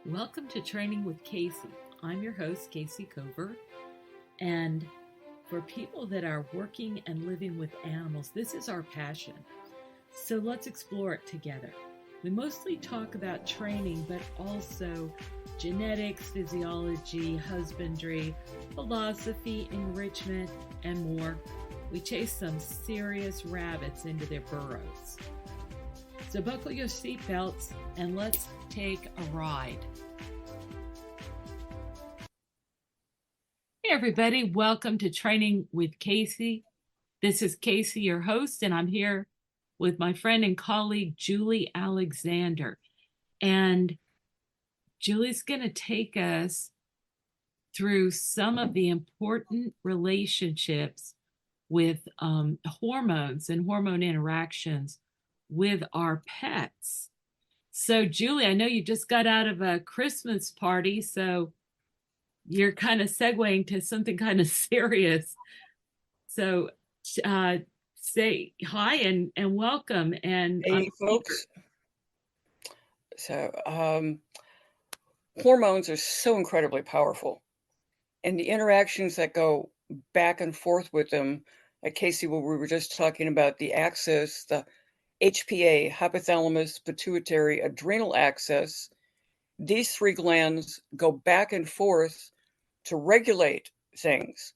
Welcome to Training with Casey. I'm your host, Casey Cover. And for people that are working and living with animals, this is our passion. So let's explore it together. We mostly talk about training, but also genetics, physiology, husbandry, philosophy, enrichment, and more. We chase some serious rabbits into their burrows. So buckle your seatbelts and let's take a ride. Hey everybody, welcome to Training with Casey. This is Casey, your host, and I'm here with my friend and colleague, Julie Alexander. And Julie's going to take us through some of the important relationships with hormones and hormone interactions with our pets. So, Julie, I know you just got out of a Christmas party, so you're kind of segueing to something kind of serious. So, say hi and welcome. And Hey, folks. So, hormones are so incredibly powerful, and the interactions that go back and forth with them, like Casey, what we were just talking about, the axis, the HPA, hypothalamus, pituitary, adrenal axis, these three glands go back and forth to regulate things.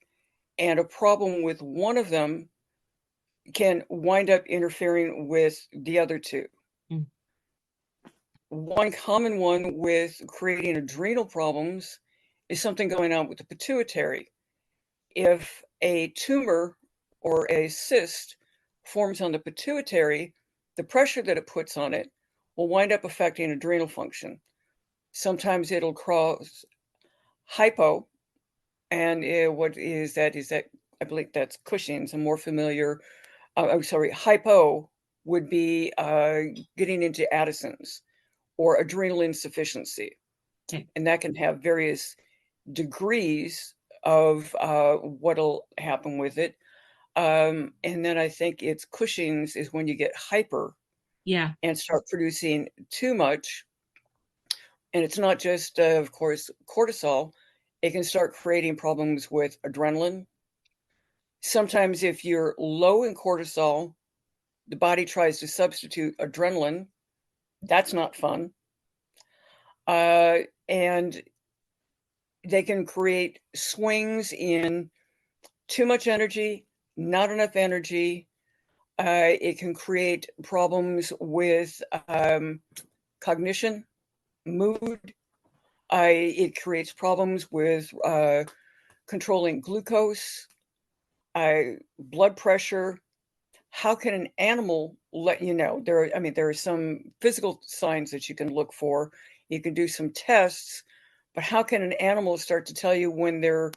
And a problem with one of them can wind up interfering with the other two. Mm. One common one with creating adrenal problems is something going on with the pituitary. If a tumor or a cyst forms on the pituitary, the pressure that it puts on it will wind up affecting adrenal function. Sometimes it'll cause hypo, and what is that? Is that, I believe that's Cushing's, a more familiar, hypo would be getting into Addison's or adrenal insufficiency. Okay. And that can have various degrees of what'll happen with it. And then I think it's Cushing's is when you get hyper and start producing too much. And it's not just, of course, cortisol. It can start creating problems with adrenaline. Sometimes if you're low in cortisol, the body tries to substitute adrenaline. That's not fun. And they can create swings in too much energy, not enough energy. It can create problems with cognition, mood. It creates problems with controlling glucose, blood pressure. How can an animal let you know? There are some physical signs that you can look for. You can do some tests, but how can an animal start to tell you when they're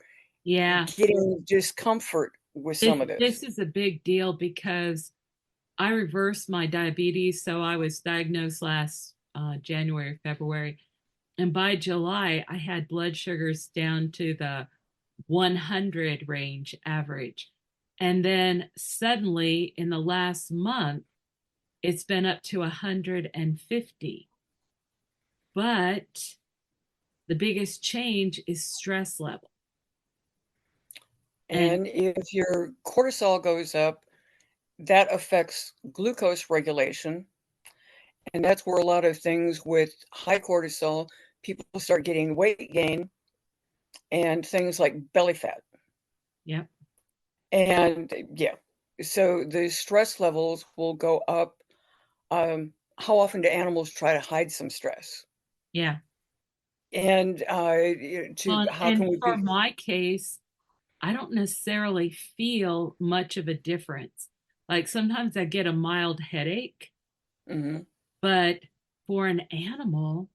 getting discomfort with some of this? This is a big deal because I reversed my diabetes. So I was diagnosed last January, February. And by July, I had blood sugars down to the 100 range average. And then suddenly in the last month, it's been up to 150. But the biggest change is stress level. And if your cortisol goes up, that affects glucose regulation. And that's where a lot of things with high cortisol, people start getting weight gain and things like belly fat. Yep. And so the stress levels will go up. How often do animals try to hide some stress? Yeah. And for my case, I don't necessarily feel much of a difference. Like sometimes I get a mild headache, but for an animal,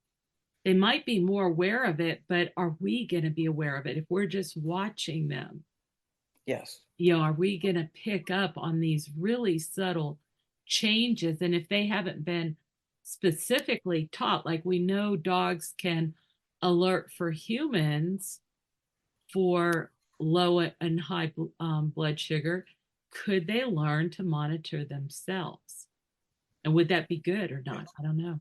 they might be more aware of it, but are we going to be aware of it if we're just watching them? Yes. Are we going to pick up on these really subtle changes? And if they haven't been specifically taught, like we know dogs can alert for humans for low and high blood sugar, could they learn to monitor themselves? And would that be good or not? I don't know.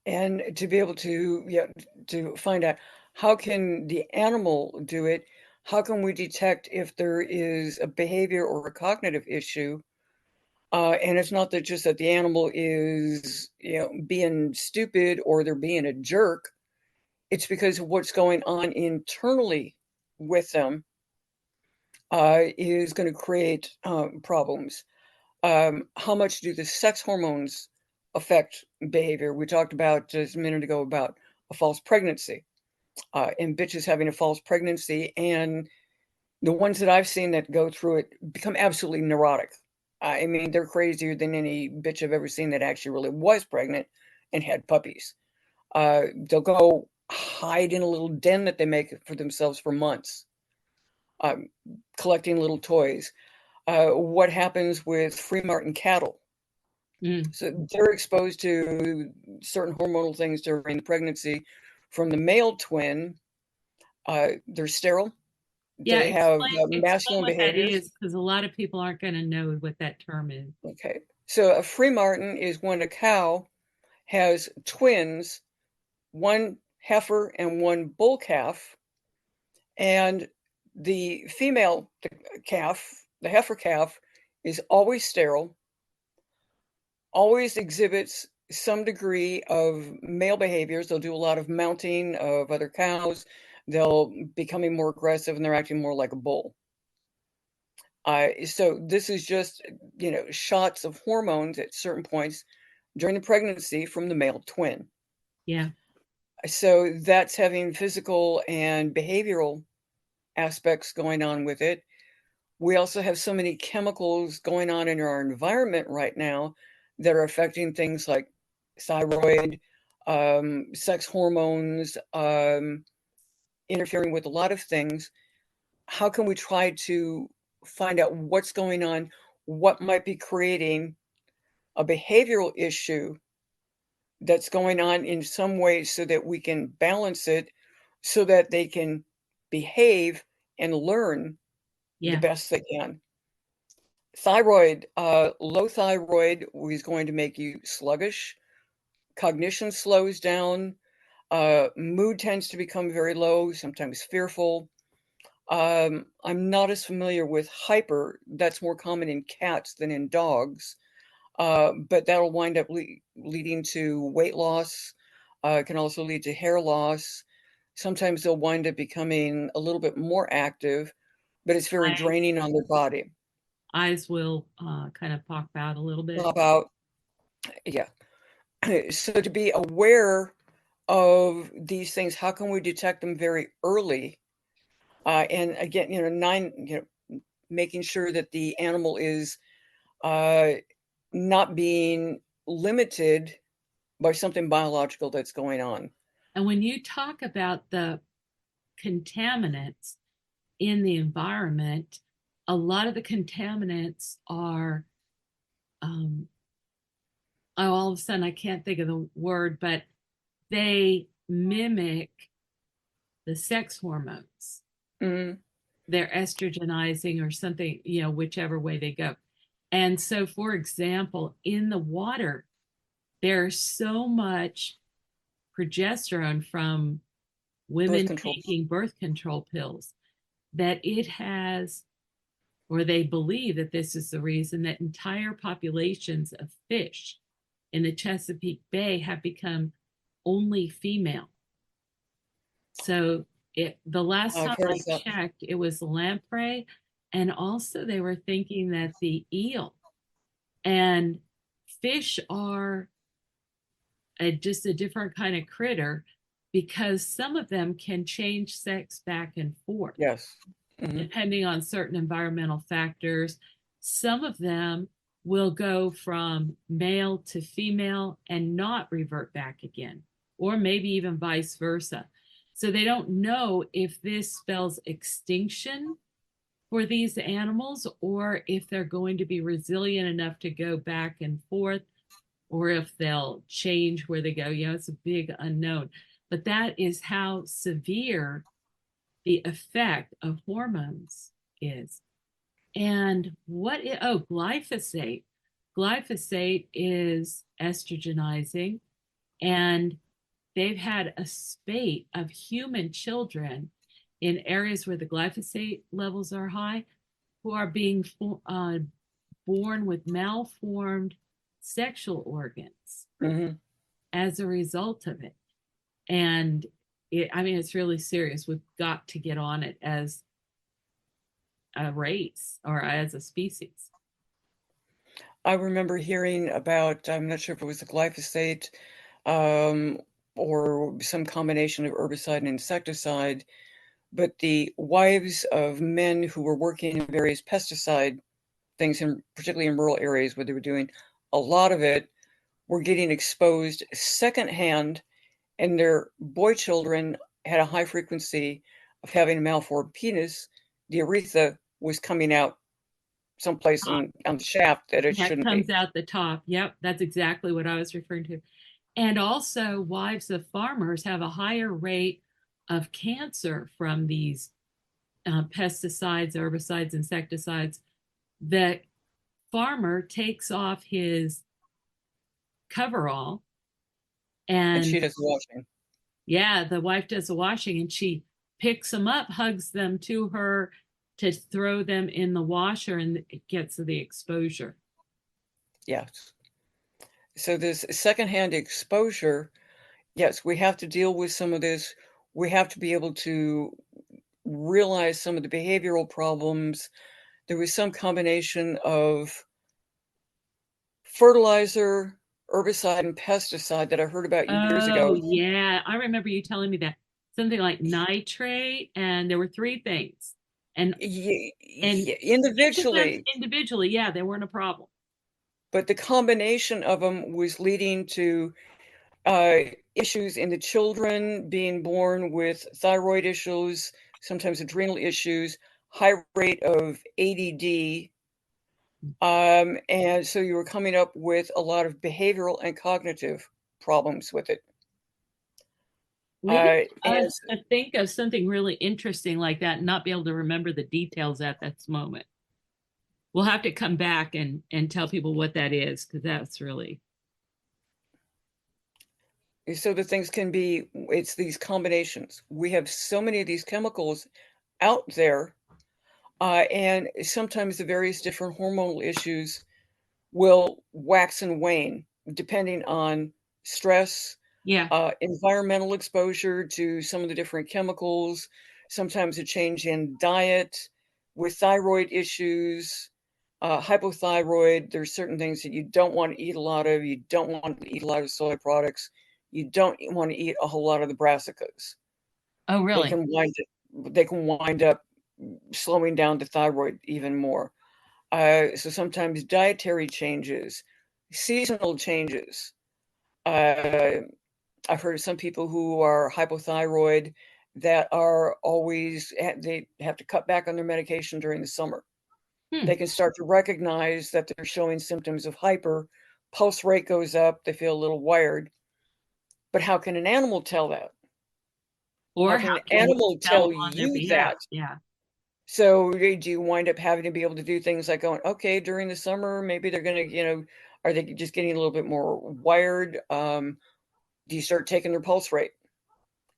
And to be able to, yeah, to find out how can the animal do it? How can we detect if there is a behavior or a cognitive issue? And it's not that just that the animal is, being stupid or they're being a jerk. It's because of what's going on internally with them is going to create problems. How much do the sex hormones affect behavior? We talked about just a minute ago about a false pregnancy and bitches having a false pregnancy. And the ones that I've seen that go through it become absolutely neurotic. I mean, they're crazier than any bitch I've ever seen that actually really was pregnant and had puppies. They'll go hide in a little den that they make for themselves for months, um, collecting little toys. What happens with free martin cattle? Mm. So they're exposed to certain hormonal things during pregnancy from the male twin. They're sterile. Yeah, They have explain masculine what that behaviors. is, because a lot of people aren't going to know what that term is. Okay. So a free martin is when a cow has twins, one heifer and one bull calf, and the female calf, the heifer calf, is always sterile, always exhibits some degree of male behaviors. They'll do a lot of mounting of other cows. They'll becoming more aggressive and they're acting more like a bull. So this is just, shots of hormones at certain points during the pregnancy from the male twin. Yeah. So that's having physical and behavioral aspects going on with it. We also have so many chemicals going on in our environment right now that are affecting things like thyroid, sex hormones, interfering with a lot of things. How can we try to find out what's going on, what might be creating a behavioral issue that's going on in some way so that we can balance it so that they can behave and learn the Yeah. best they can. Thyroid, low thyroid is going to make you sluggish. Cognition slows down. Mood tends to become very low, sometimes fearful. I'm not as familiar with hyper. That's more common in cats than in dogs. But that'll wind up leading to weight loss. It can also lead to hair loss. Sometimes they'll wind up becoming a little bit more active, but it's very Eyes, draining on their body. eyes will kind of pop out a little bit. Pop out. Yeah. So to be aware of these things, how can we detect them very early? And again, making sure that the animal is uh, not being limited by something biological that's going on. And when you talk about the contaminants in the environment, a lot of the contaminants are, um, oh, all of a sudden I can't think of the word, but they mimic the sex hormones. Mm, They're estrogenizing or something, whichever way they go. And so, for example, in the water, there's so much progesterone from birth women control. taking birth control pills that it has, or they believe that this is the reason that entire populations of fish in the Chesapeake Bay have become only female. So the last I've time heard I of that. checked, it was lamprey, and also they were thinking that the eel and fish are just a different kind of critter because some of them can change sex back and forth Yes. Hmm. depending on certain environmental factors. Some of them will go from male to female and not revert back again, or maybe even vice versa. So they don't know if this spells extinction for these animals or if they're going to be resilient enough to go back and forth or if they'll change where they go. It's a big unknown. But that is how severe the effect of hormones is. And glyphosate. Glyphosate is estrogenizing. And they've had a spate of human children in areas where the glyphosate levels are high who are being born with malformed sexual organs Hmm. as a result of it. And I mean, it's really serious. We've got to get on it as a race or as a species. I remember hearing about, I'm not sure if it was the glyphosate, um, or some combination of herbicide and insecticide, but the wives of men who were working in various pesticide things, particularly in rural areas where they were doing a lot of it, were getting exposed secondhand, and their boy children had a high frequency of having a malformed penis. The urethra was coming out someplace on the shaft that it Yeah, it shouldn't comes be. out the top. Yep, that's exactly what I was referring to. And also, wives of farmers have a higher rate of cancer from these pesticides, herbicides, insecticides. The farmer takes off his coverall, And and she does the washing. yeah, the wife does the washing and she picks them up, hugs them to her to throw them in the washer, and it gets the exposure. Yes. So this secondhand exposure, yes, we have to deal with some of this. We have to be able to realize some of the behavioral problems. There was some combination of fertilizer, herbicide, and pesticide that I heard about years Oh, ago. yeah. I remember you telling me that. Something like nitrate, and there were three things. And each of them Individually, individually, yeah, they weren't a problem. but the combination of them was leading to issues in the children being born with thyroid issues, sometimes adrenal issues, high rate of ADD. And so you were coming up with a lot of behavioral and cognitive problems with it. Leave And us to think of something really interesting like that and not be able to remember the details at that moment. We'll have to come back and tell people what that is because that's really. so the things can be, it's these combinations. We have so many of these chemicals out there, and sometimes the various different hormonal issues will wax and wane depending on stress, Yeah. environmental exposure to some of the different chemicals, sometimes a change in diet with thyroid issues, hypothyroid. There's certain things that you don't want to eat a lot of. You don't want to eat a lot of soy products. You don't want to eat a whole lot of the brassicas. Oh, They really? can wind they can wind up slowing down the thyroid even more. So sometimes dietary changes, seasonal changes. Uh, I've heard of some people who are hypothyroid that are always, they have to cut back on their medication during the summer. Hmm. They can start to recognize that they're showing symptoms of hyper, pulse rate goes up, they feel a little wired. But how can an animal tell that? How Or can how an can we animal tell tell on their you behalf? that? Yeah. So do you wind up having to be able to do things like going, okay, during the summer, maybe they're going to, are they just getting a little bit more wired? Do you start taking their pulse rate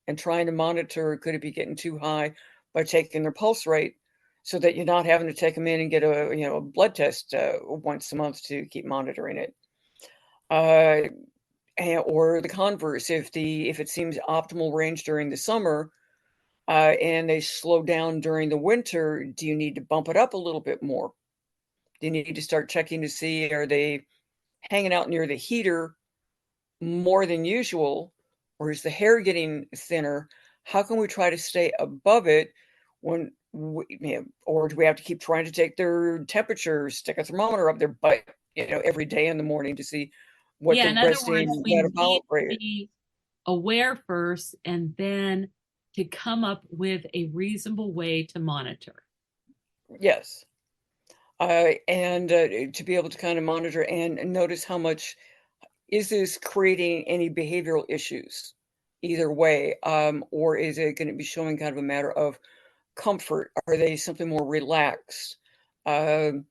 and trying to monitor, could it be getting too high by taking their pulse rate so that you're not having to take them in and get a blood test once a month to keep monitoring it. Uh, or the converse, if it seems optimal range during the summer, and they slow down during the winter, do you need to bump it up a little bit more? Do you need to start checking to see, are they hanging out near the heater more than usual, or is the hair getting thinner? How can we try to stay above it when or do we have to keep trying to take their temperature, stick a thermometer up their butt, every day in the morning to see what Yeah. their In other resting words, we need metabolic to rate is? be aware first and then to come up with a reasonable way to monitor. Yes. And to be able to kind of monitor and notice how much is this creating any behavioral issues either way, or is it going to be showing kind of a matter of comfort? Are they simply more relaxed? Um,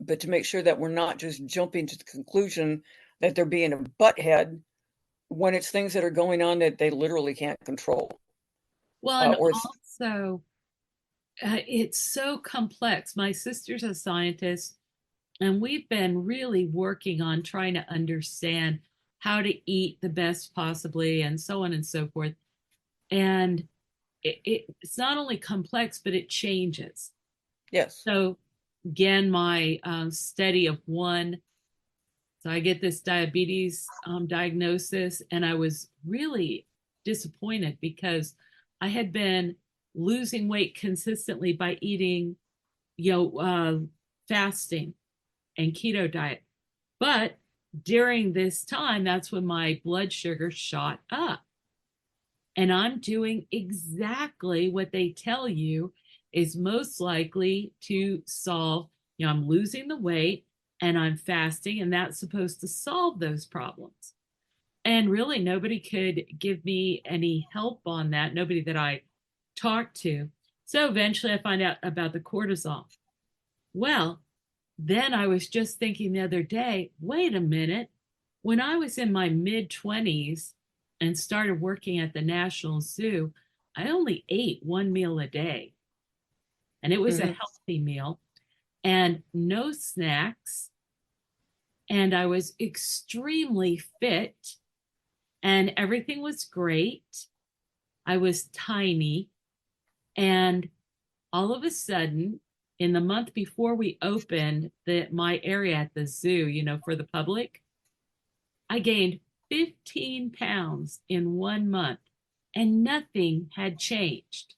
but to make sure that we're not just jumping to the conclusion that they're being a butthead when it's things that are going on that they literally can't control. Well, and Or also, it's so complex. My sister's a scientist, and we've been really working on trying to understand how to eat the best possibly, and so on and so forth. And it's not only complex, but it changes. yes. So, again, my study of one. So I get this diabetes diagnosis, and I was really disappointed because I had been losing weight consistently by eating, you know, fasting and keto diet. But during this time, that's when my blood sugar shot up. And I'm doing exactly what they tell you is most likely to solve. I'm losing the weight and I'm fasting, and that's supposed to solve those problems. And really, nobody could give me any help on that, nobody that I talked to. So eventually, I find out about the cortisol. Well, then I was just thinking the other day, wait a minute. When I was in my mid 20s and started working at the National Zoo, I only ate one meal a day, and it was a Hmm. healthy meal and no snacks. And I was extremely fit, and everything was great. I was tiny. And all of a sudden, in the month before we opened my area at the zoo, for the public, I gained 15 pounds in 1 month, and nothing had changed.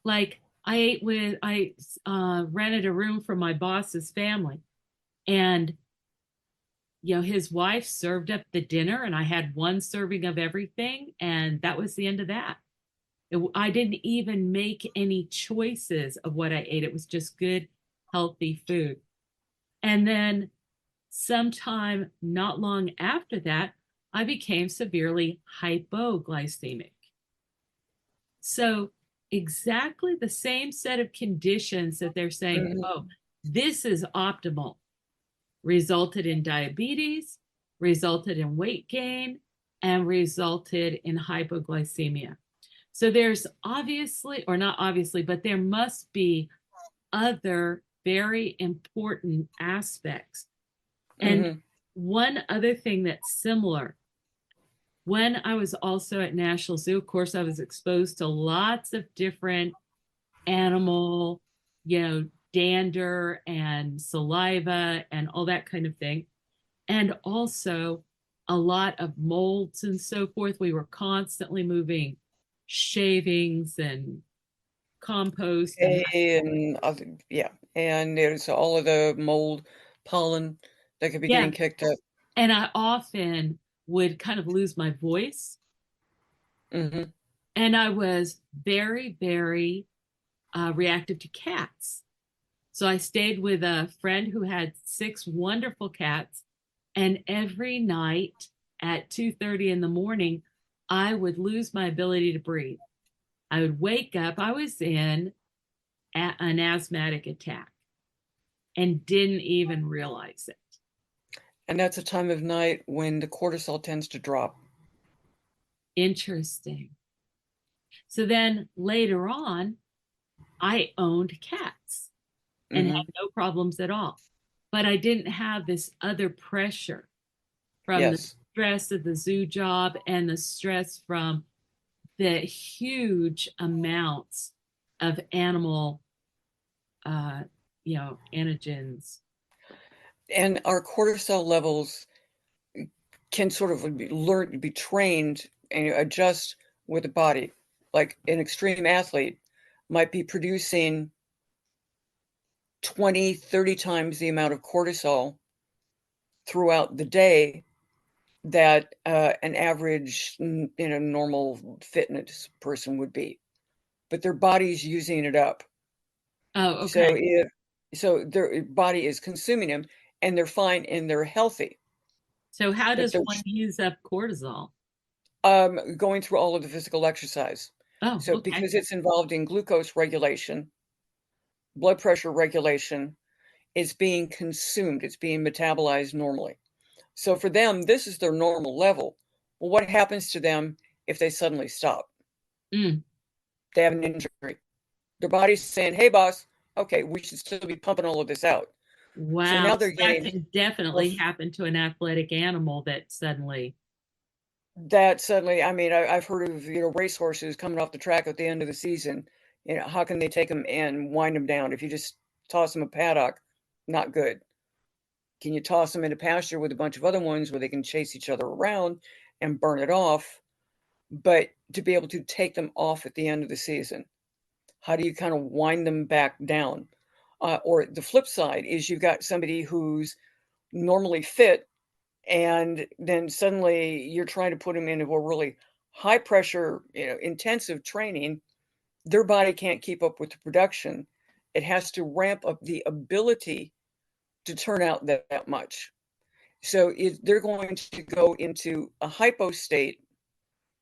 Like, I rented a room for my boss's family, and his wife served up the dinner, and I had one serving of everything, and that was the end of that. I didn't even make any choices of what I ate. It was just good, healthy food. And then sometime not long after that, I became severely hypoglycemic. So, exactly the same set of conditions that they're saying, Hmm. oh, this is optimal, resulted in diabetes, resulted in weight gain, and resulted in hypoglycemia. So, there's obviously, or not obviously, but there must be other very important aspects. And Hmm. one other thing that's similar, when I was also at National Zoo, of course, I was exposed to lots of different animal, dander and saliva and all that kind of thing. And also a lot of molds and so forth. We were constantly moving shavings and compost and And other, yeah, and there's all of the mold, pollen that could be yeah. getting kicked up. And I often would kind of lose my voice. Hmm. And I was very, very reactive to cats. So I stayed with a friend who had 6 wonderful cats. And every night at 2:30 in the morning, I would lose my ability to breathe. I would wake up. I was in an asthmatic attack and didn't even realize it. And that's a time of night when the cortisol tends to drop. Interesting. So then later on, I owned cats and had Hmm. no problems at all. But I didn't have this other pressure from the Yes. stress of the zoo job and the stress from the huge amounts of animal, uh, antigens. And our cortisol levels can sort of be trained and adjust with the body. Like an extreme athlete might be producing 20, 30 times the amount of cortisol throughout the day that an average, normal fitness person would be. But their body's using it up. Oh, So okay. their body is consuming them and they're fine and they're healthy. So how But does they're one use up cortisol? going through all of the physical exercise. Oh, So okay. because it's involved in glucose regulation, blood pressure regulation, it's being consumed, it's being metabolized normally. So for them, this is their normal level. Well, what happens to them if they suddenly stop? Mm. They have an injury. Their body's saying, hey, boss, okay, we should still be pumping all of this out. So Wow. now they're So that getting can definitely happen to an athletic animal that suddenly, that suddenly, I mean, I've heard of, racehorses coming off the track at the end of the season. How can they take them and wind them down? If you just toss them a paddock, not good. Can you toss them in a pasture with a bunch of other ones where they can chase each other around and burn it off? But to be able to take them off at the end of the season, how do you kind of wind them back down? Or the flip side is you've got somebody who's normally fit, and then suddenly you're trying to put them into a really high pressure, intensive training. Their body can't keep up with the production. It has to ramp up the ability to turn out that much. So they're going to go into a hypo state,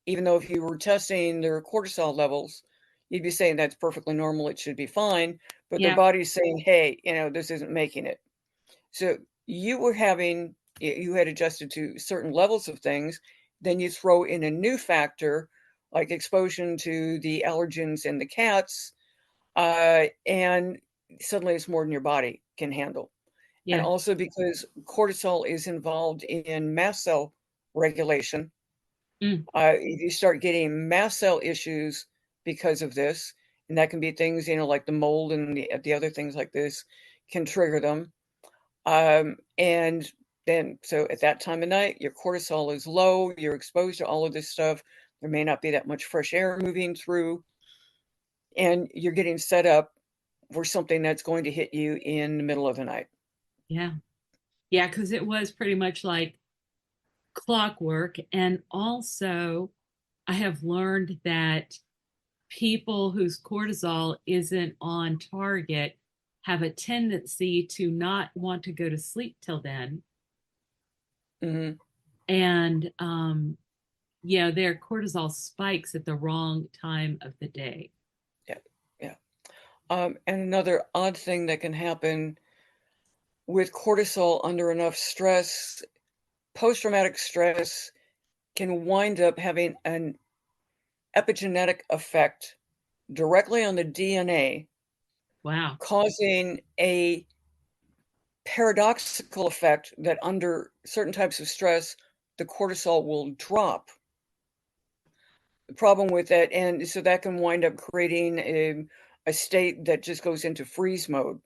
even though if you were testing their cortisol levels, you'd be saying that's perfectly normal, it should be fine. But their yeah, body's saying, hey, this isn't making it. So you had adjusted to certain levels of things. Then you throw in a new factor like exposure to the allergens in the cats, and suddenly it's more than your body can handle. And yeah, also because cortisol is involved in mast cell regulation, mm, you start getting mast cell issues because of this. And that can be things, like the mold and the other things like this can trigger them. And then, so at that time of night, your cortisol is low, you're exposed to all of this stuff. There may not be that much fresh air moving through, and you're getting set up for something that's going to hit you in the middle of the night. yeah, yeah, because it was pretty much like clockwork. And also, I have learned that people whose cortisol isn't on target have a tendency to not want to go to sleep till then. Hmm. And, their cortisol spikes at the wrong time of the day. Yeah, yeah. And another odd thing that can happen with cortisol under enough stress, post-traumatic stress can wind up having an epigenetic effect directly on the DNA, Wow. causing a paradoxical effect that under certain types of stress, the cortisol will drop. The problem with that, and so that can wind up creating a state that just goes into freeze mode.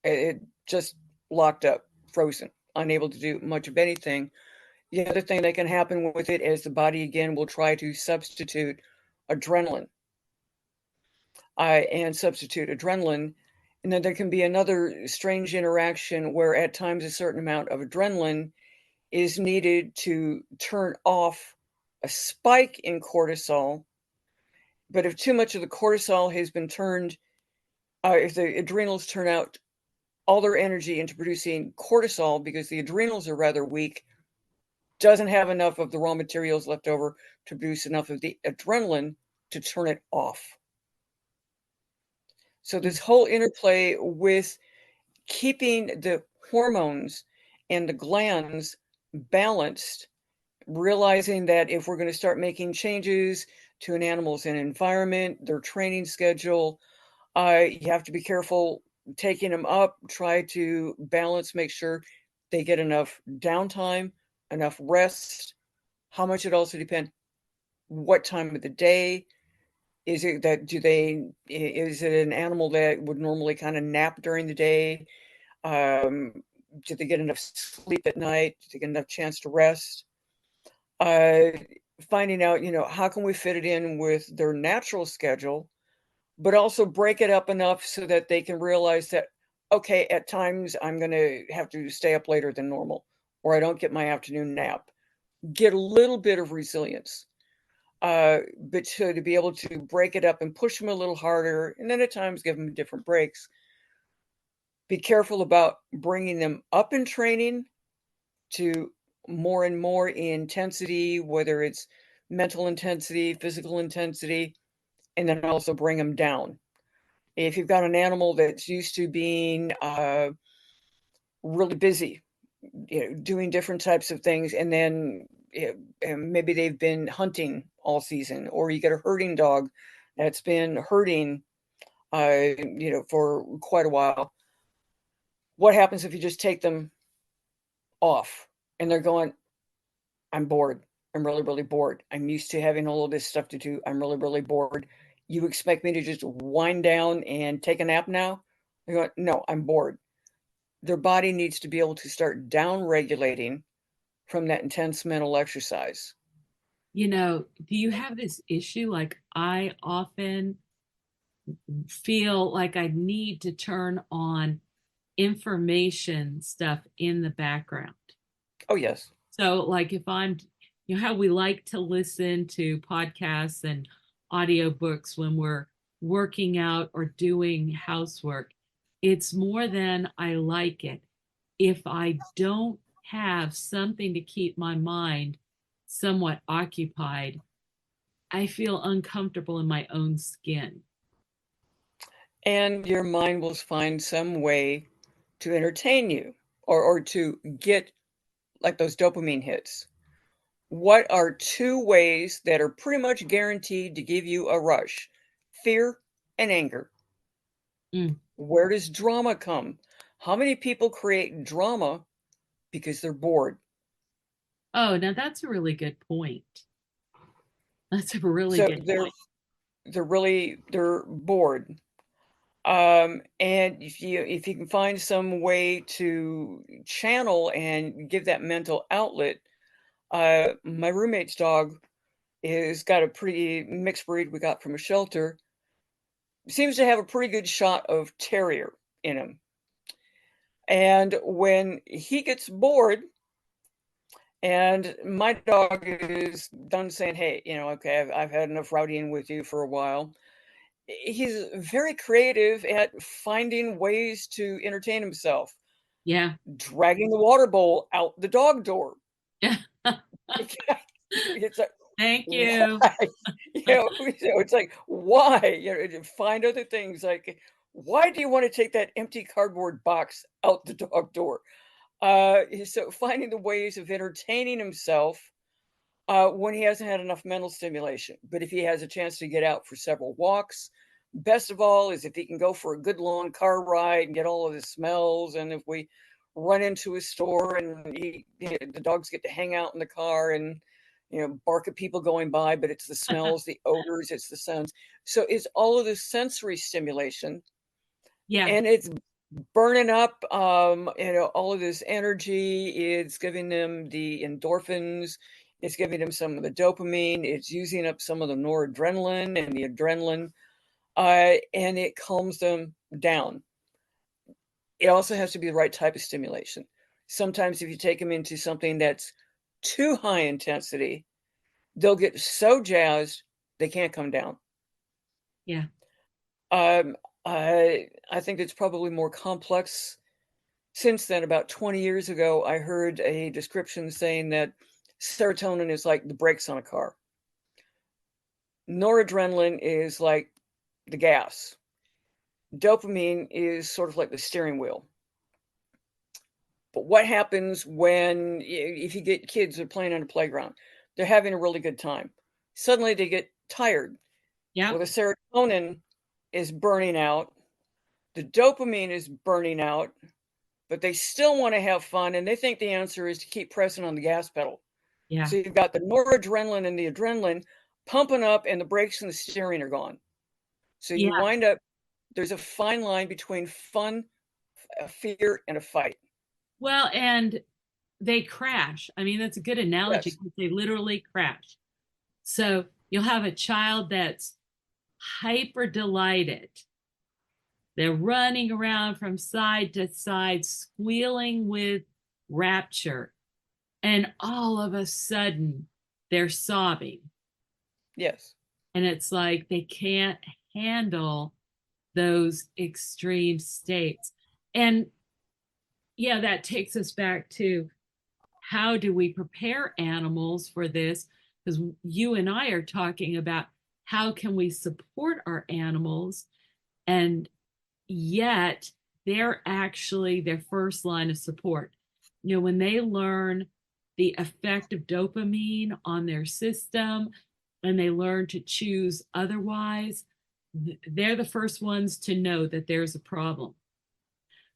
It just locked up, frozen, unable to do much of anything. The other thing that can happen with it is the body again will try to substitute adrenaline and substitute adrenaline. And then there can be another strange interaction where at times a certain amount of adrenaline is needed to turn off a spike in cortisol. But if too much of the cortisol has been turned, if the adrenals turn out all their energy into producing cortisol because the adrenals are rather weak, doesn't have enough of the raw materials left over to produce enough of the adrenaline to turn it off. So this whole interplay with keeping the hormones and the glands balanced, realizing that if we're going to start making changes to an animal's environment, their training schedule, you have to be careful taking them up, try to balance, make sure they get enough downtime, enough rest. How much it also depends what time of the day. Is it that is it an animal that would normally kind of nap during the day? Um, do they get enough sleep at night? Do they get enough chance to rest? Uh, Finding out, how can we fit it in with their natural schedule, but also break it up enough so that they can realize that, okay, at times I'm going to have to stay up later than normal, or I don't get my afternoon nap. Get a little bit of resilience, but to be able to break it up and push them a little harder, and then at times give them different breaks. Be careful about bringing them up in training to more and more intensity, whether it's mental intensity, physical intensity, and then also bring them down. If you've got an animal that's used to being really busy, doing different types of things, and then and maybe they've been hunting all season, or you get a herding dog that's been herding, for quite a while. What happens if you just take them off and they're going, I'm bored. I'm really, really bored. I'm used to having all of this stuff to do. I'm really, really bored. You expect me to just wind down and take a nap now? They're going, no, I'm bored. Their body needs to be able to start down regulating from that intense mental exercise. Do you have this issue? Like, I often feel like I need to turn on information stuff in the background. Oh, yes. So, like, if I'm, how we like to listen to podcasts and audiobooks when we're working out or doing housework, it's more than I like it. If I don't have something to keep my mind somewhat occupied, I feel uncomfortable in my own skin. And your mind will find some way to entertain you, or to get like those dopamine hits. What are two ways that are pretty much guaranteed to give you a rush? Fear and anger. Mm. Where does drama come? How many people create drama because they're bored? Oh, now that's a really good point. That's a really So good they're point. they're bored. And if you can find some way to channel and give that mental outlet, my roommate's dog is got a pretty mixed breed we got from a shelter. Seems to have a pretty good shot of terrier in him. And when he gets bored, and my dog is done saying, "Hey, okay, I've had enough rowdying with you for a while." He's very creative at finding ways to entertain himself, Yeah. dragging the water bowl out the dog door. It's like, Thank you. why? It's like, why? Find other things. Like, why do you want to take that empty cardboard box out the dog door? So finding the ways of entertaining himself when he hasn't had enough mental stimulation. But if he has a chance to get out for several walks, best of all is if he can go for a good long car ride and get all of the smells. And if we run into a store and the dogs get to hang out in the car and bark at people going by, but it's the smells, the odors, it's the sounds. So it's all of this sensory stimulation, Yeah. and it's burning up all of this energy. It's giving them the endorphins, it's giving them some of the dopamine, it's using up some of the noradrenaline and the adrenaline, and it calms them down. It also has to be the right type of stimulation. Sometimes if you take them into something that's too high intensity, they'll get so jazzed they can't come down. Yeah. um, I think it's probably more complex. Since then, about 20 years ago, I heard a description saying that serotonin is like the brakes on a car. Noradrenaline is like the gas. Dopamine is sort of like the steering wheel. But what happens when, if you get kids that are playing on a playground, they're having a really good time. Suddenly they get tired. Yeah. Well, the serotonin is burning out. The dopamine is burning out, but they still want to have fun. And they think the answer is to keep pressing on the gas pedal. Yeah. So you've got the noradrenaline and the adrenaline pumping up, and the brakes and the steering are gone. So you Yeah. wind up, there's a fine line between fun, a fear, and a fight. Well, and they crash. I mean, that's a good analogy Yes. because they literally crash. So you'll have a child that's hyper delighted. They're running around from side to side, squealing with rapture. And all of a sudden, they're sobbing. Yes. And it's like they can't handle those extreme states. And yeah, that takes us back to how do we prepare animals for this? Because you and I are talking about how can we support our animals, and yet they're actually their first line of support. When they learn the effect of dopamine on their system and they learn to choose otherwise, they're the first ones to know that there's a problem.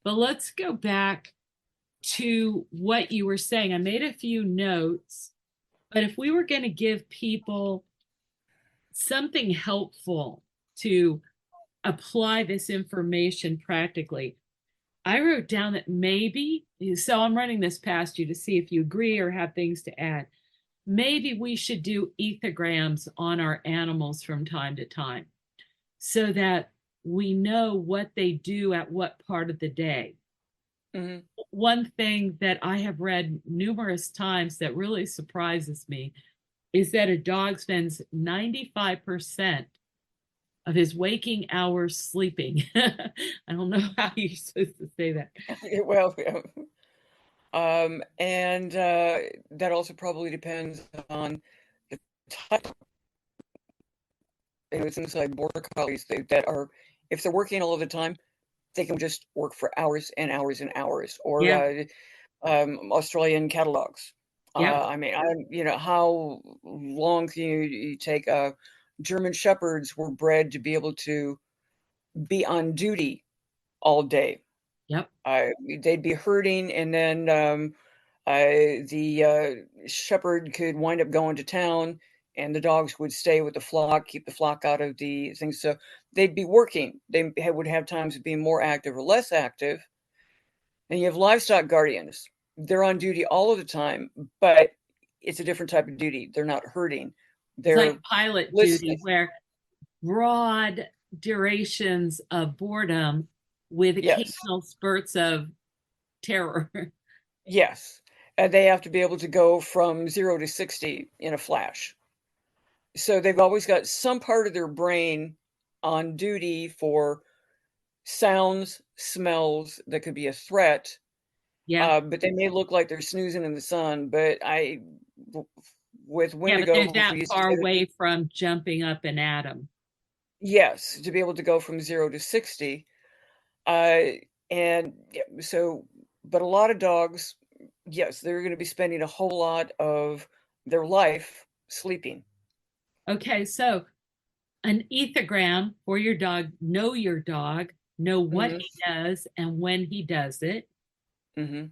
But let's go back to what you were saying. I made a few notes, but if we were going to give people something helpful to apply this information practically, I wrote down that maybe, so I'm running this past you to see if you agree or have things to add. Maybe we should do ethograms on our animals from time to time so that we know what they do at what part of the day. Mm-hmm. One thing that I have read numerous times that really surprises me is that a dog spends 95% of his waking hours sleeping. I don't know how you're supposed to say that. Well, and that also probably depends on the type. Things like border collies that are, if they're working all of the time, they can just work for hours and hours and hours. Or Yeah, Australian cattle dogs. yeah, I mean, how long can you take? German shepherds were bred to be able to be on duty all day. yep. They'd be herding, and then the shepherd could wind up going to town, and the dogs would stay with the flock, keep the flock out of the things. So they'd be working. They would have times of being more active or less active. And you have livestock guardians. They're on duty all of the time, but it's a different type of duty. They're not herding. It's They're like pilot duty listening. where broad durations of boredom with Yes. occasional spurts of terror. Yes. They have to be able to go from 0 to 60 in a flash. So they've always got some part of their brain on duty for sounds, smells that could be a threat. Yeah. But they may look like they're snoozing in the sun. But with Yeah, but they're Wendigo, that we used to far say that, away from jumping up and at them. yes, to be able to go from 0 to 60. And yeah, so, but a lot of dogs, yes, they're going to be spending a whole lot of their life sleeping. Okay, so an ethogram for your dog, know what Hmm. he does and when he does it. Hmm.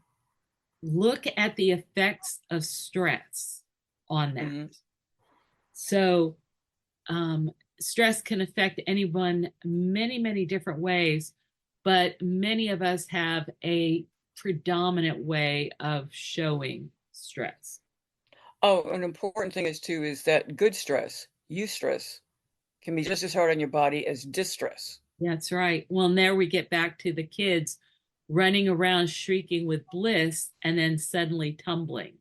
Look at the effects of stress on that. Hmm. So, um, stress can affect anyone many, many different ways, but many of us have a predominant way of showing stress. Oh, an important thing is that good stress, eustress, can be just as hard on your body as distress. That's right. Well, and there we get back to the kids running around shrieking with bliss and then suddenly tumbling.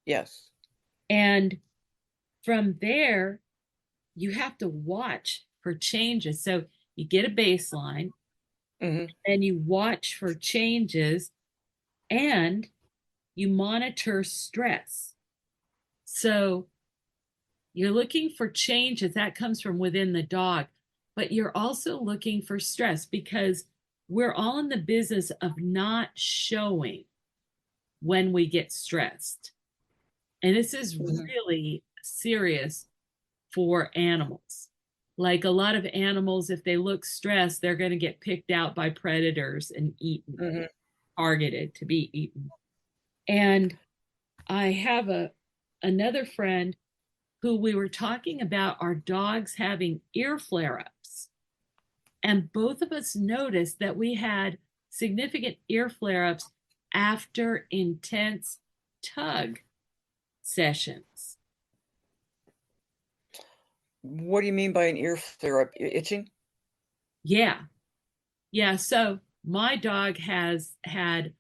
Yes. And from there, you have to watch for changes. So you get a baseline Hmm. and you watch for changes and you monitor stress. So you're looking for changes that comes from within the dog, but you're also looking for stress because we're all in the business of not showing when we get stressed. And this is Hmm. really serious for animals. Like a lot of animals, if they look stressed, they're going to get picked out by predators and eaten, Hmm. targeted to be eaten. And I have another friend who we were talking about our dogs having ear flare-ups. And both of us noticed that we had significant ear flare-ups after intense tug sessions. What do you mean by an ear flare up? Itching? Yeah. Yeah. So my dog has had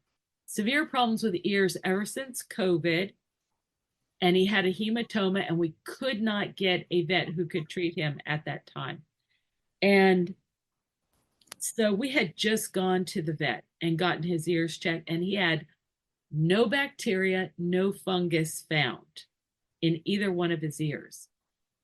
severe problems with ears ever since COVID, and he had a hematoma, and we could not get a vet who could treat him at that time. And so we had just gone to the vet and gotten his ears checked, and he had no bacteria, no fungus found in either one of his ears.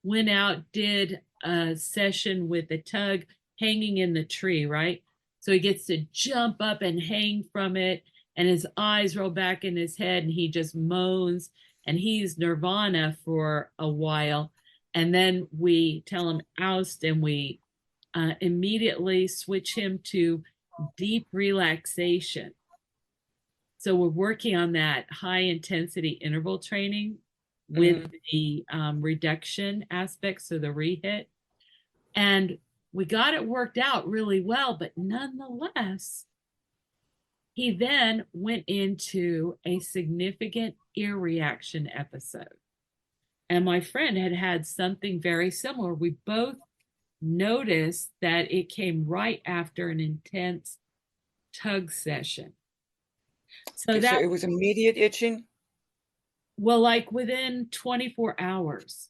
Went out, did a session with the tug hanging in the tree, right? So he gets to jump up and hang from it, and his eyes roll back in his head, and he just moans and he's Nirvana for a while. And then we tell him oust, and we immediately switch him to deep relaxation. So we're working on that high intensity interval training with Mhm. the reduction aspect, so the rehit. And we got it worked out really well, but nonetheless, he then went into a significant ear reaction episode. And my friend had had something very similar. We both noticed that it came right after an intense tug session. So Okay, so that, it was immediate itching. well, like within 24 hours.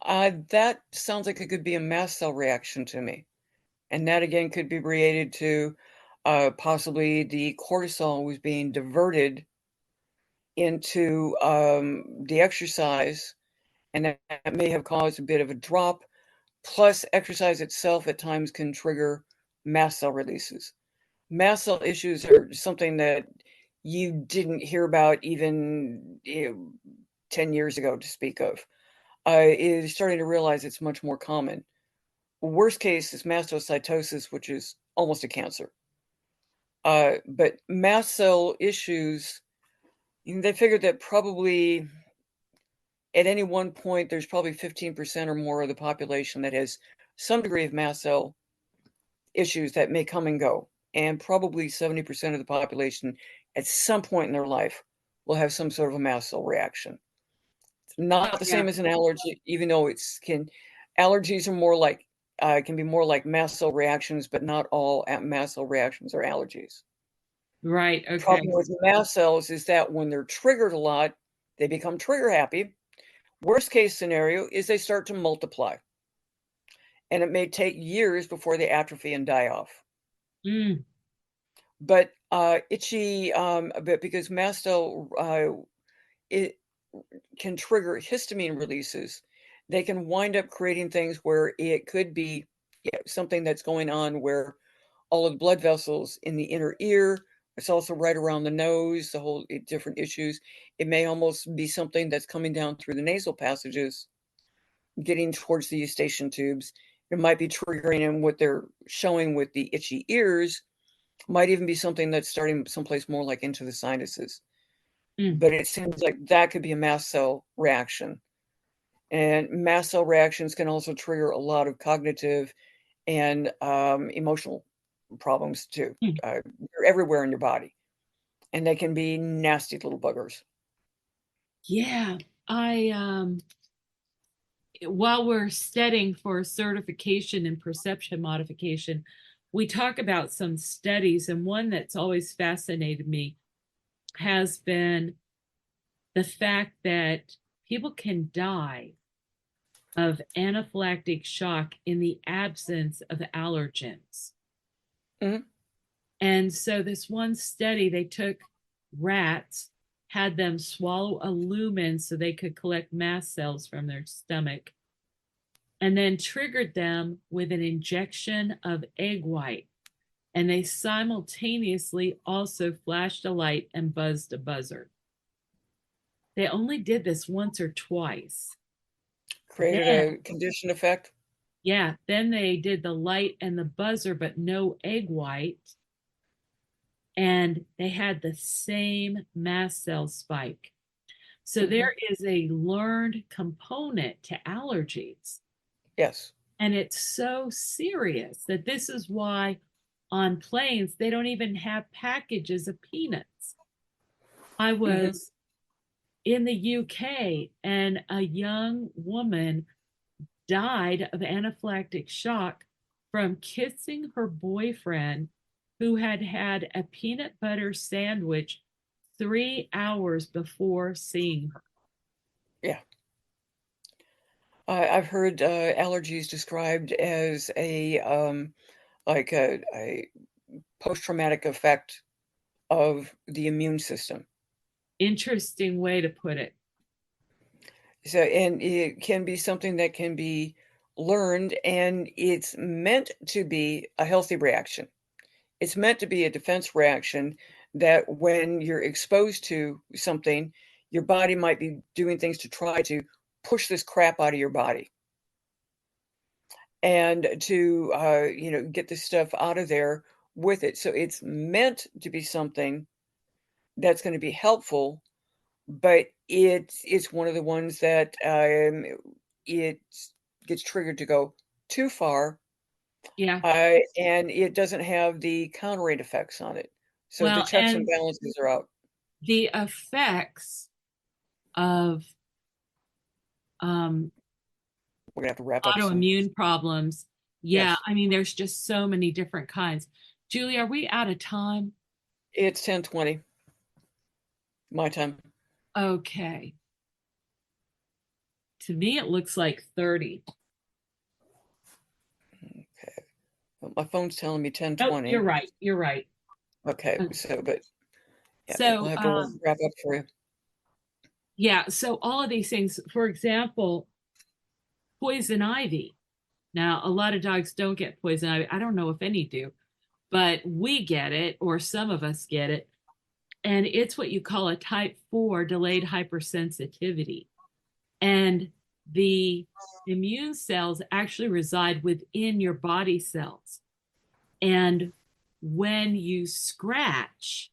That sounds like it could be a mast cell reaction to me. And that again could be related to possibly the cortisol was being diverted into the exercise, and that may have caused a bit of a drop. Plus, exercise itself at times can trigger mast cell releases. Mast cell issues are something that you didn't hear about even 10 years ago to speak of. Is starting to realize it's much more common. Worst case is mastocytosis, which is almost a cancer. But mast cell issues, they figured that probably at any one point, there's probably 15% or more of the population that has some degree of mast cell issues that may come and go. And probably 70% of the population at some point in their life will have some sort of a mast cell reaction. It's Oh, not the yeah. same as an allergy, even though allergies are more like, can be more like mast cell reactions, but not all mast cell reactions are allergies. Right. Okay. Problem with mast cells is that when they're triggered a lot, they become trigger happy. Worst case scenario is they start to multiply, and it may take years before they atrophy and die off. Mm, But itchy, but because mast cell it can trigger histamine releases, they can wind up creating things where it could be, yeah, something that's going on where all of the blood vessels in the inner ear, it's also right around the nose, the whole different issues. It may almost be something that's coming down through the nasal passages, getting towards the eustachian tubes. It might be triggering, and what they're showing with the itchy ears might even be something that's starting someplace more like into the sinuses. mm. But it seems like that could be a mast cell reaction. And mast cell reactions can also trigger a lot of cognitive and emotional problems too. Mm. They're everywhere in your body, and they can be nasty little buggers. Yeah. I while we're studying for certification in perception modification, we talk about some studies, and one that's always fascinated me has been the fact that people can die of anaphylactic shock in the absence of allergens. Mhm. And so, this one study, they took rats, had them swallow a lumen so they could collect mast cells from their stomach, and then triggered them with an injection of egg white. And they simultaneously also flashed a light and buzzed a buzzer. They only did this once or twice. Created Then, a conditioned effect. yeah, then they did the light and the buzzer, but no egg white. And they had the same mast cell spike. So Mhm. there is a learned component to allergies. Yes. And it's so serious that this is why on planes they don't even have packages of peanuts. I Mhm. was in the UK and a young woman died of anaphylactic shock from kissing her boyfriend who had had a peanut butter sandwich 3 hours before seeing her. Yeah. I've heard allergies described as like a post-traumatic effect of the immune system. Interesting way to put it. So, and it can be something that can be learned, and it's meant to be a healthy reaction. It's meant to be a defense reaction that when you're exposed to something, your body might be doing things to try to push this crap out of your body and to get this stuff out of there with it. So it's meant to be something that's going to be helpful, but it's one of the ones that it gets triggered to go too far, Yeah. and it doesn't have the counterate effects on it. So the Well, checks and and balances are out. the effects of um, We're gonna have to wrap up soon. autoimmune problems. Yeah, Yes, I mean, there's just so many different kinds. Julie, are we out of time? it's 10:20 my time. Okay. To me, it looks like 30. Okay, well, my phone's telling me Oh, you're 10:20. right. You're right. Okay, Okay. so but yeah, we'll So, have to wrap up for you. yeah, so all of these things, for example, poison ivy. Now, a lot of dogs don't get poison ivy. I don't know if any do, but we get it, or some of us get it. And it's what you call a type 4 delayed hypersensitivity. And the immune cells actually reside within your body cells. And when you scratch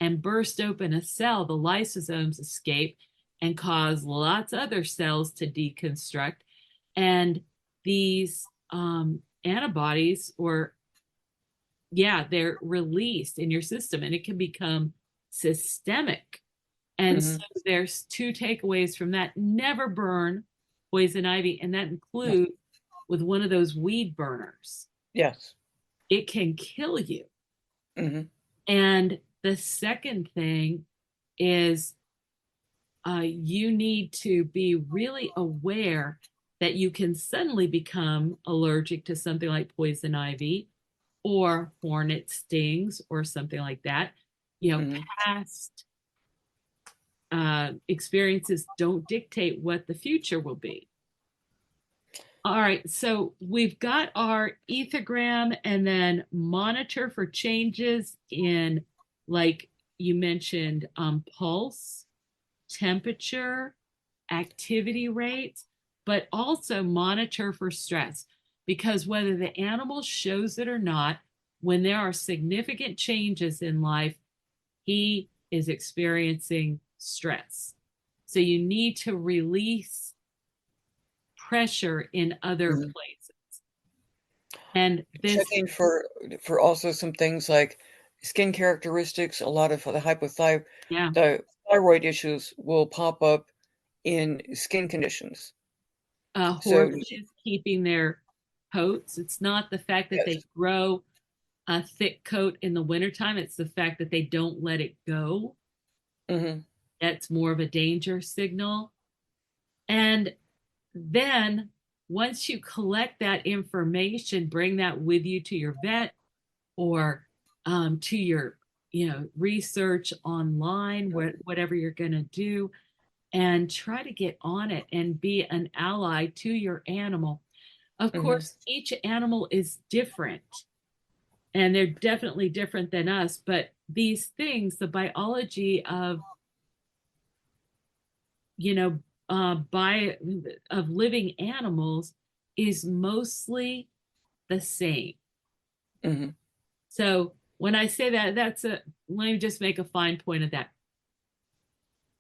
and burst open a cell, the lysosomes escape and cause lots of other cells to deconstruct. And these antibodies, or yeah, they're released in your system and it can become systemic. And so Hmm. there's two takeaways from that. Never burn poison ivy, and that No. includes with one of those weed burners. Yes. It can kill you. Hmm. And the second thing is you need to be really aware that you can suddenly become allergic to something like poison ivy or hornet stings or something like that. You know, Hmm. past experiences don't dictate what the future will be. All right, so we've got our ethogram and then monitor for changes in, like you mentioned, pulse, temperature, activity rates, but also monitor for stress. Because whether the animal shows it or not, when there are significant changes in life, he is experiencing stress. So you need to release pressure in other Hmm. places. And this, Checking for also some things like skin characteristics. A lot of yeah, the thyroid issues will pop up in skin conditions. So horses keeping their coats. It's not the fact that they yes. grow a thick coat in the wintertime, it's the fact that they don't let it go. Hmm. That's more of a danger signal. And then once you collect that information, bring that with you to your vet or to your, research online, whatever you're going to do, and try to get on it and be an ally to your animal. Of Hmm. course, each animal is different and they're definitely different than us, but these things, the biology of, you know, by of living animals is mostly the same. Hmm. So when I say that, let me just make a fine point of that.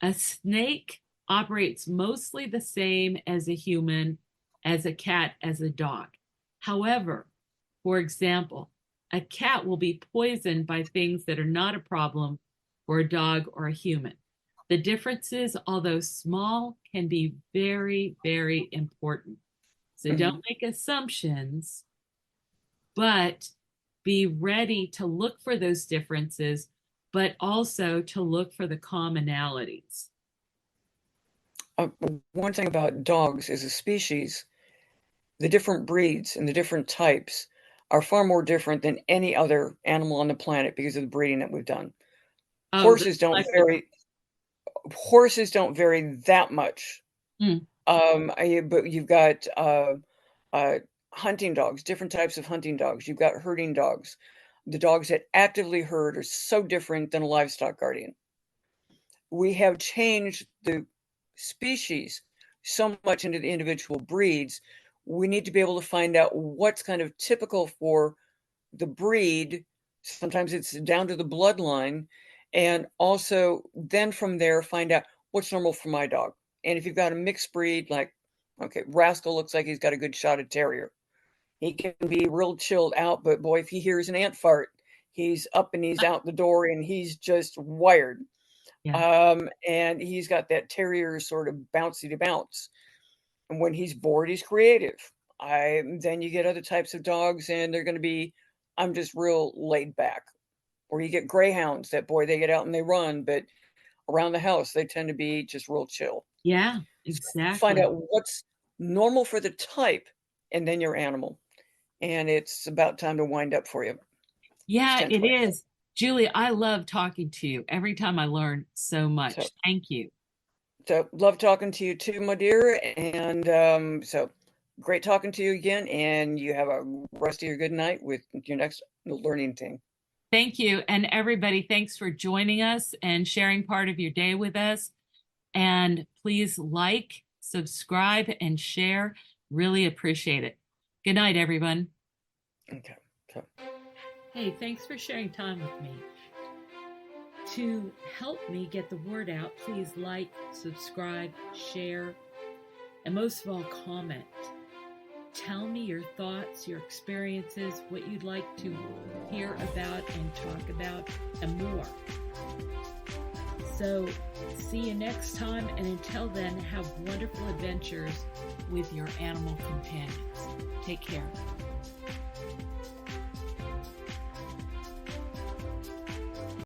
A snake operates mostly the same as a human, as a cat, as a dog. However, for example, a cat will be poisoned by things that are not a problem for a dog or a human. The differences, although small, can be very, very important. So don't Hmm. make assumptions, but be ready to look for those differences, but also to look for the commonalities. Uh, One thing about dogs as a species, the different breeds and the different types are far more different than any other animal on the planet because of the breeding that we've done. Oh, the Horses don't collective. vary. Horses don't vary that much. Mm. But you've got uh, hunting dogs, different types of hunting dogs. You've got herding dogs. The dogs that actively herd are so different than a livestock guardian. we have changed the species so much into the individual breeds. We need to be able to find out what's kind of typical for the breed. Sometimes it's down to the bloodline. And also then from there, find out what's normal for my dog. And if you've got a mixed breed, like, okay, Rascal looks like he's got a good shot at terrier. He can be real chilled out, but boy, if he hears an ant fart, he's up and he's out the door and he's just wired. Yeah. And he's got that terrier sort of bouncy to bounce. And when he's bored, he's creative. Then you get other types of dogs and they're going to be, I'm just real laid back. Or you get greyhounds that, boy, they get out and they run, but around the house, they tend to be just real chill. Yeah, So find exactly. out what's normal for the type and then your animal. And it's about time to wind up for you. Yeah, It's it 10:20. is. Julie, I love talking to you. Every time I learn so So, much. Thank you. so love talking to you too, my dear. And so great talking to you again. And you have a rest of your good night with your next learning thing. Thank you. And everybody, thanks for joining us and sharing part of your day with us. And please like, subscribe, and share. Really appreciate it. Good night, everyone. Okay. So. Hey, thanks for sharing time with me. To help me get the word out, please like, subscribe, share, and most of all, comment. Tell me your thoughts, your experiences, what you'd like to hear about and talk about, and more. So, see you next time, and until then, have wonderful adventures with your animal companions. Take care.